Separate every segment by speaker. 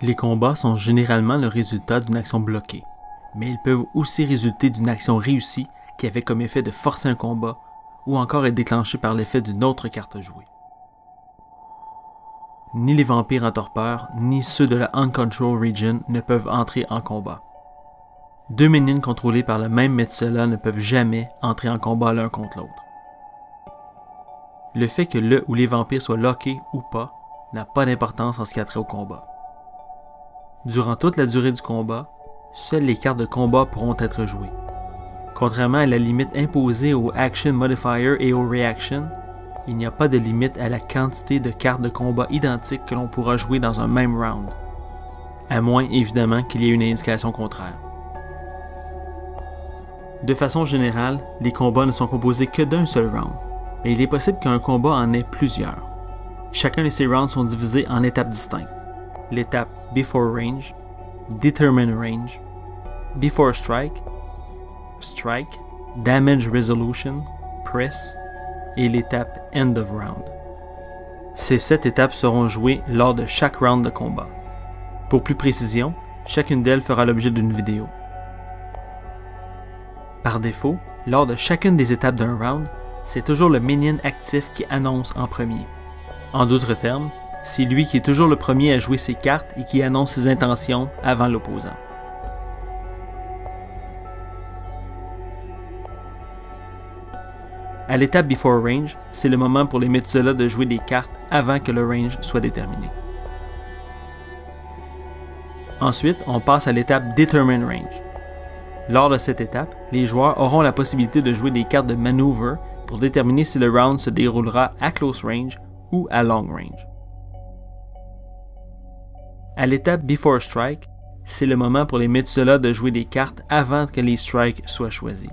Speaker 1: Les combats sont généralement le résultat d'une action bloquée, mais ils peuvent aussi résulter d'une action réussie qui avait comme effet de forcer un combat, ou encore être déclenchée par l'effet d'une autre carte jouée. Ni les vampires en torpeur, ni ceux de la Uncontrolled Region ne peuvent entrer en combat. Deux minions contrôlés par le même Methuselah ne peuvent jamais entrer en combat l'un contre l'autre. Le fait que le ou les vampires soient lockés ou pas n'a pas d'importance en ce qui a trait au combat. Durant toute la durée du combat, seules les cartes de combat pourront être jouées. Contrairement à la limite imposée au Action Modifier et au Reaction, il n'y a pas de limite à la quantité de cartes de combat identiques que l'on pourra jouer dans un même round, à moins évidemment qu'il y ait une indication contraire. De façon générale, les combats ne sont composés que d'un seul round, mais il est possible qu'un combat en ait plusieurs. Chacun de ces rounds sont divisés en étapes distinctes. L'étape Before Range, Determine Range, Before Strike, Strike, Damage Resolution, Press et l'étape End of Round. Ces 7 étapes seront jouées lors de chaque round de combat. Pour plus précision, chacune d'elles fera l'objet d'une vidéo. Par défaut, lors de chacune des étapes d'un round, c'est toujours le minion actif qui annonce en premier. En d'autres termes, c'est lui qui est toujours le premier à jouer ses cartes et qui annonce ses intentions avant l'opposant. À l'étape Before Range, c'est le moment pour les Methuselah de jouer des cartes avant que le range soit déterminé. Ensuite, on passe à l'étape Determine Range. Lors de cette étape, les joueurs auront la possibilité de jouer des cartes de maneuver pour déterminer si le round se déroulera à close range ou à long range. À l'étape Before Strike, c'est le moment pour les Methuselah de jouer des cartes avant que les strikes soient choisis.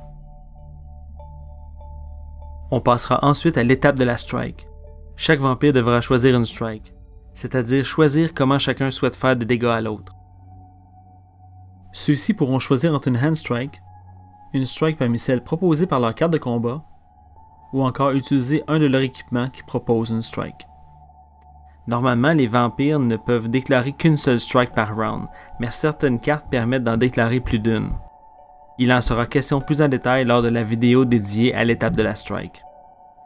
Speaker 1: On passera ensuite à l'étape de la strike. Chaque vampire devra choisir une strike, c'est-à-dire choisir comment chacun souhaite faire de dégâts à l'autre. Ceux-ci pourront choisir entre une hand strike, une strike parmi celles proposées par leur carte de combat, ou encore utiliser un de leurs équipements qui propose une strike. Normalement, les vampires ne peuvent déclarer qu'une seule strike par round, mais certaines cartes permettent d'en déclarer plus d'une. Il en sera question plus en détail lors de la vidéo dédiée à l'étape de la strike.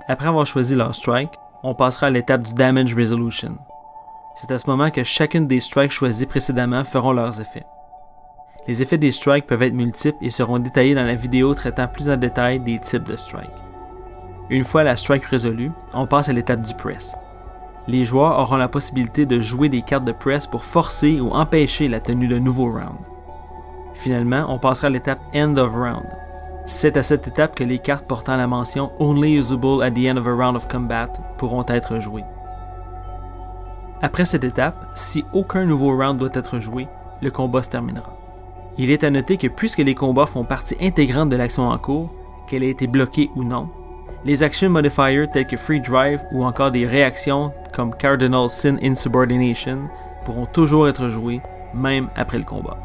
Speaker 1: Après avoir choisi leur strike, on passera à l'étape du Damage Resolution. C'est à ce moment que chacune des strikes choisies précédemment feront leurs effets. Les effets des strikes peuvent être multiples et seront détaillés dans la vidéo traitant plus en détail des types de strikes. Une fois la strike résolue, on passe à l'étape du Press. Les joueurs auront la possibilité de jouer des cartes de Press pour forcer ou empêcher la tenue d'un nouveau round. Finalement, on passera à l'étape End of Round. C'est à cette étape que les cartes portant la mention Only usable at the end of a round of combat pourront être jouées. Après cette étape, si aucun nouveau round doit être joué, le combat se terminera. Il est à noter que puisque les combats font partie intégrante de l'action en cours, qu'elle ait été bloquée ou non, les Action Modifiers tels que Free Drive ou encore des réactions comme Cardinal Sin Insubordination pourront toujours être jouées, même après le combat.